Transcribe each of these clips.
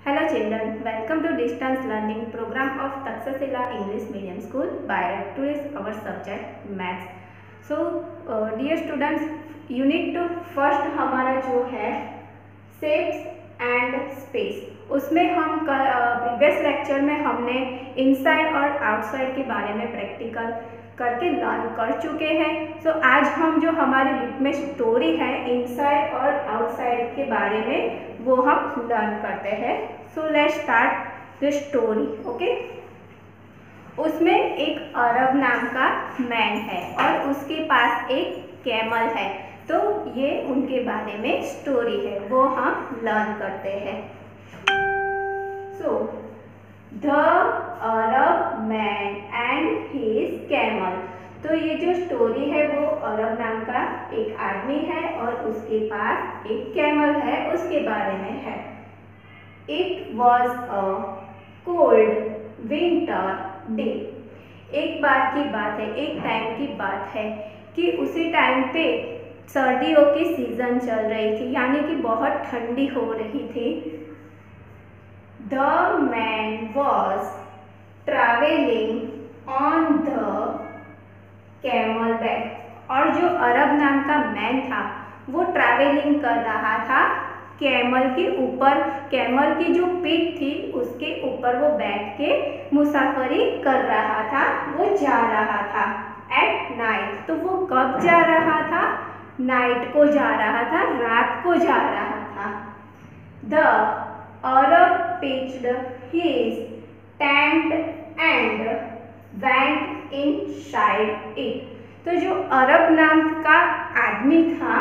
Hello children, welcome to distance learning program of Takshashila English Medium School by today's our subject maths. So dear students, unit first हमारा जो है shapes and space, उसमें हम previous lecture में हमने inside और outside के बारे में प्रैक्टिकल करके लर्न कर चुके हैं। सो आज हम जो हमारी बुक में स्टोरी है इनसाइड और आउटसाइड के बारे में वो हम लर्न करते हैं। So let's start the story. Okay, उसमें एक अरब नाम का मैन है और उसके पास एक कैमल है, तो ये उनके बारे में स्टोरी है, वो हम लर्न करते हैं। So the Arab man and his camel, तो ये जो स्टोरी है वो अरब नाम का एक आदमी है और उसके पास एक कैमल है, उसके बारे में है। It was a cold winter day, एक बार की बात है, एक टाइम की बात है कि उसी टाइम पे सर्दियों की सीजन चल रही थी, यानी कि बहुत ठंडी हो रही थी। The man was traveling on the camelback, और जो अरब नाम का मैन था वो ट्रैवलिंग कर रहा था कैमल के ऊपर। कैमल की जो पीठ थी उसके ऊपर वो बैठ के मुसाफरी कर रहा था, वो जा रहा था एट नाइट। तो वो कब जा रहा था? नाइट को जा रहा था, रात को जा रहा था। The Arab pitched his tent and went inside it, तो जो अरब नाम का आदमी था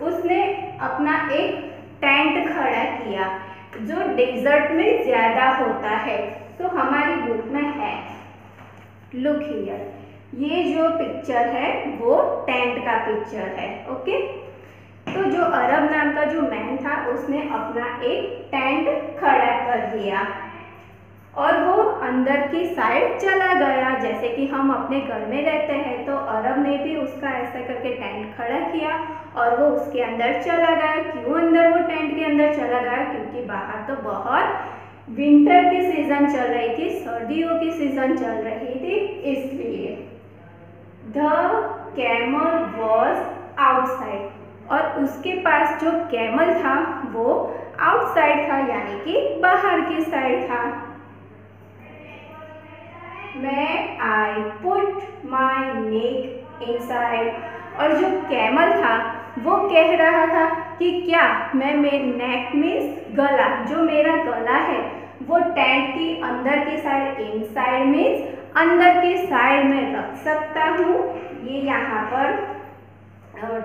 उसने अपना एक टेंट खड़ा किया जो डेजर्ट में ज्यादा होता है। तो हमारी बुक में है, लुक हियर, ये जो पिक्चर है वो टेंट का पिक्चर है। ओके, तो जो अरब नाम का जो मैन था उसने अपना एक टेंट खड़ा कर दिया और वो अंदर की साइड चला गया। जैसे कि हम अपने घर में रहते हैं तो अरब ने भी उसका ऐसा करके टेंट खड़ा किया और वो उसके अंदर चला गया। क्यों अंदर वो टेंट के अंदर चला गया? क्योंकि बाहर तो बहुत विंटर की सीजन चल रही थी, सर्दियों की सीजन चल रही थी, इसलिए। द कैमल वॉज आउटसाइड, और उसके पास जो कैमल था वो आउटसाइड था, यानी कि बाहर की साइड था। मैं I put my neck inside, और जो कैमल था वो कह रहा था कि क्या मैं मेरे नेक मीन्स गला, जो मेरा गला है वो टेंट की अंदर की साइड, इनसाइड मीन्स अंदर की साइड में रख सकता हूँ। ये यहाँ पर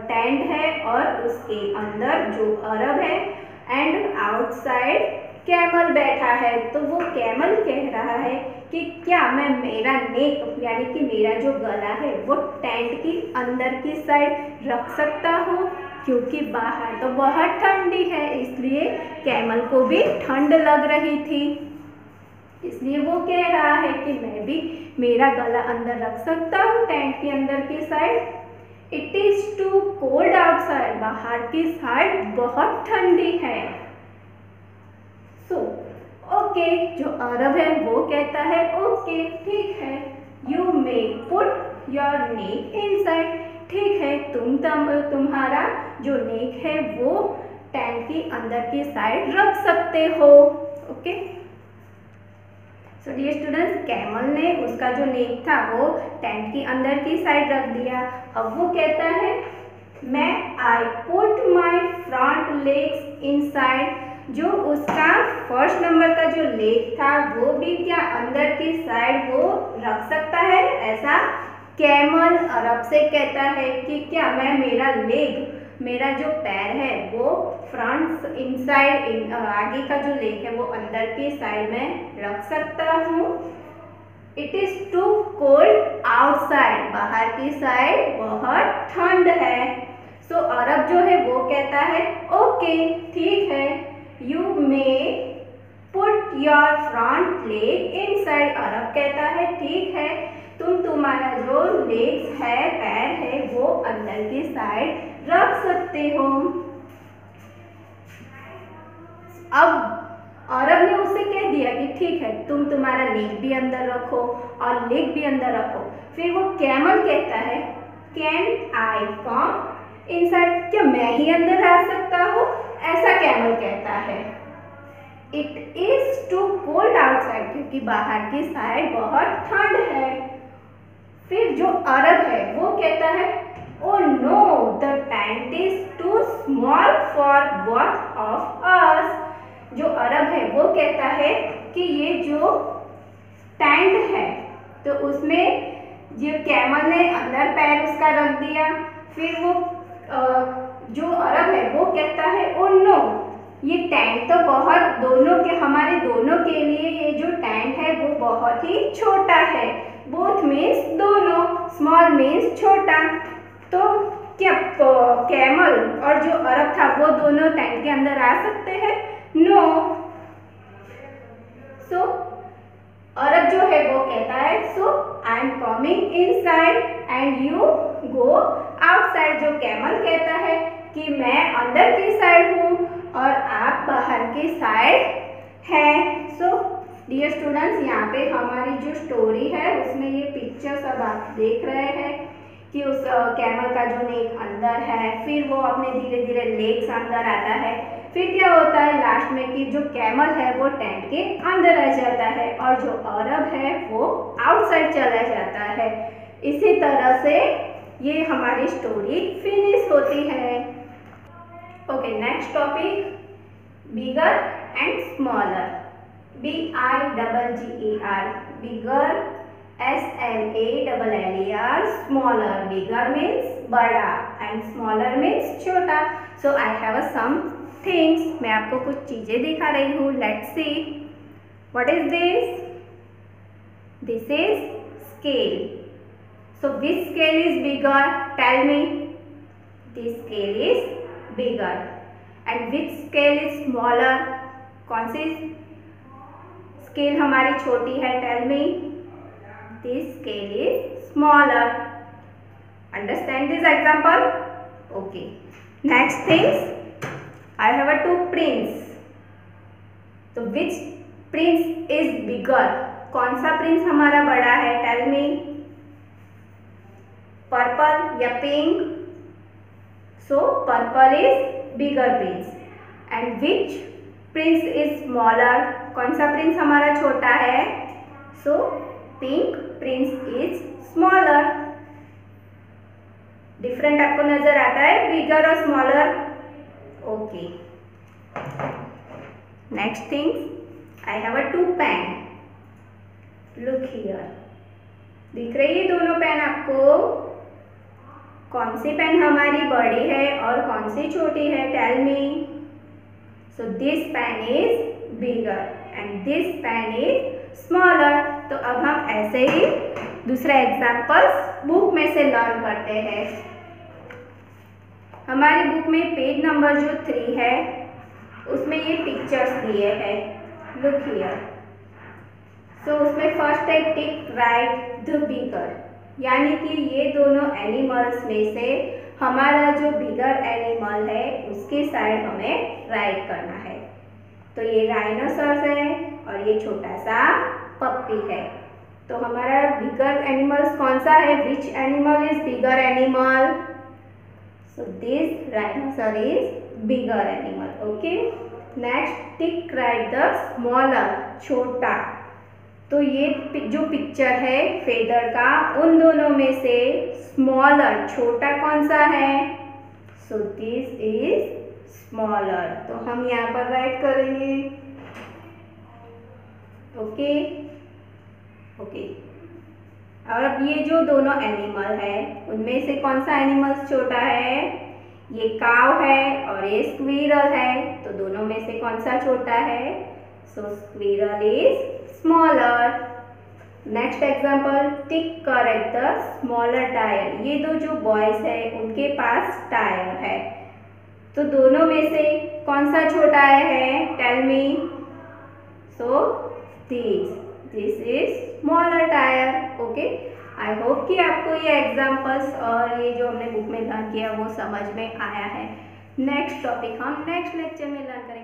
टेंट है और उसके अंदर जो अरब है एंड आउटसाइड कैमल बैठा है। तो वो कैमल कह रहा है कि क्या मैं मेरा नेक यानी कि मेरा जो गला है वो टेंट की अंदर की साइड रख सकता हूँ, क्योंकि बाहर तो बहुत ठंडी है, इसलिए कैमल को भी ठंड लग रही थी। इसलिए वो कह रहा है कि मैं भी मेरा गला अंदर रख सकता हूँ टेंट के अंदर की side. It is too cold outside, बाहर की साइड बहुत ठंडी है। सो ओके, जो अरब है वो कहता है ओके ठीक है, you may put your neck inside, ठीक है तुम्हारा जो नेक है वो टेंट की अंदर की साइड रख सकते हो। Okay, so dear students, camel ने उसका जो नेक था वो टेंट की अंदर की साइड रख दिया। अब वो कहता है मैं I put my front legs inside, जो उसका फर्स्ट नंबर का जो लेग था वो भी क्या अंदर की साइड वो रख सकता है। ऐसा कैमल अरब से कहता है कि क्या मैं मेरा लेग, मेरा जो पैर है वो फ्रंट इनसाइड, आगे का जो लेग है वो अंदर की साइड में रख सकता हूँ। It is too cold outside, बाहर की साइड बहुत ठंड है। सो अरब जो है वो कहता है ओके ठीक है, you may put your front leg inside, Arab कहता है ठीक है तुम्हारा जो लेग्स है, पैर है वो अंदर की साइड रख सकते हो। अब अरब ने उससे कह दिया कि ठीक है, तुम तुम्हारा नेक भी अंदर रखो और लेग भी अंदर रखो। फिर वो कैमल कहता है, कैन आई कम इनसाइड, क्या मैं ही अंदर आ सकता हूँ? ऐसा कैमल कहता है। It is too cold outside, क्योंकि बाहर की साइड बहुत ठंड है। फिर जो अरब है वो कहता है, oh no the tent is too small for both of us. जो अरब है वो कहता है कि ये जो टेंट है, तो उसमें जो कैमल ने अंदर पैर उसका रख दिया। फिर वो जो अरब है वो कहता है, ओ नो, ये टेंट तो बहुत हमारे दोनों के लिए ये जो टेंट है वो बहुत ही छोटा है। बोथ मीन्स दोनों, स्मॉल मीन्स छोटा। तो क्या कैमल और जो अरब था वो दोनों टेंट के अंदर आ सकते हैं? नो। सो अरब जो है वो कहता है, so I am coming inside and you go outside. जो कैमल कहता है कि मैं अंदर की साइड हूँ और आप बाहर की साइड है। सो डियर स्टूडेंट्स, यहाँ पे हमारी जो स्टोरी है उसमें ये पिक्चर सब आप देख रहे हैं कि उस कैमल का जो नेक अंदर है, फिर वो अपने धीरे धीरे लेग्स अंदर आता है। फिर क्या होता है लास्ट में कि जो कैमल है वो टेंट के अंदर आ जाता है और जो अरब है वो आउटसाइड चला जाता है। इसी तरह से ये हमारी स्टोरी फिनिश होती है। Okay, next topic, bigger and smaller. BIGGER, bigger, SMALLER, smaller. Bigger means बड़ा एंड स्मॉलर मीन्स छोटा। सो आई हैव सम थिंग्स, मैं आपको कुछ चीजें दिखा रही हूँ। Let's see, what is this? This is scale. So which scale is bigger? Tell me. This scale is bigger and which scale is smaller? कौन सी स्केल हमारी छोटी है? Tell me. This scale is smaller. Understand this example? Okay, next things, I have a two prints. तो which prince is bigger? कौन सा prince हमारा बड़ा है? Tell me. पर्पल या pink? So purple is bigger prince and which prince is smaller? कौन सा prince हमारा छोटा है? So pink prince is smaller. Different आपको नजर आता है बिगर और smaller? Okay, next things, I have a two pen. Look here, दिख रही है दोनों पेन आपको? कौन सी पेन हमारी बड़ी है और कौन सी छोटी है? Tell me. So this pen is bigger and this pen is smaller. तो अब हम ऐसे ही दूसरा एग्जाम्पल्स बुक में से लर्न करते हैं। हमारी बुक में पेज नंबर जो 3 है उसमें ये पिक्चर्स दिए हैं। Look here. सो उसमें फर्स्ट है टिक राइट द बिगर, यानी कि ये दोनों एनिमल्स में से हमारा जो बिगर एनिमल है उसकी साइड हमें राइट करना है। तो ये राइनोसॉर्स है और ये छोटा सा पप्पी है। तो हमारा बिगर एनिमल्स कौन सा है? Which animal is bigger animal? So this rhinoceros is bigger animal. Okay. Next, tick right the smaller, छोटा। तो ये जो पिक्चर है फेदर का, उन दोनों में से स्मॉलर छोटा कौन सा है? सो दिस इज स्मॉलर। तो हम यहाँ पर राइट करेंगे। Okay okay. और अब ये जो दोनों एनिमल है उनमें से कौन सा एनिमल छोटा है? ये काव है और ये स्क्विरल है। तो दोनों में से कौन सा छोटा है? So squirrel is smaller. Next example, tick correct the smaller tyre. ये दो जो बॉयज है उनके पास टायर है। तो दोनों में से कौन सा छोटा है? Tell me. So this is smaller tyre. Okay, I hope कि आपको ये एग्जाम्पल्स और ये जो हमने बुक में लर्न किया वो समझ में आया है। नेक्स्ट टॉपिक हम नेक्स्ट लेक्चर में लर्न करेंगे।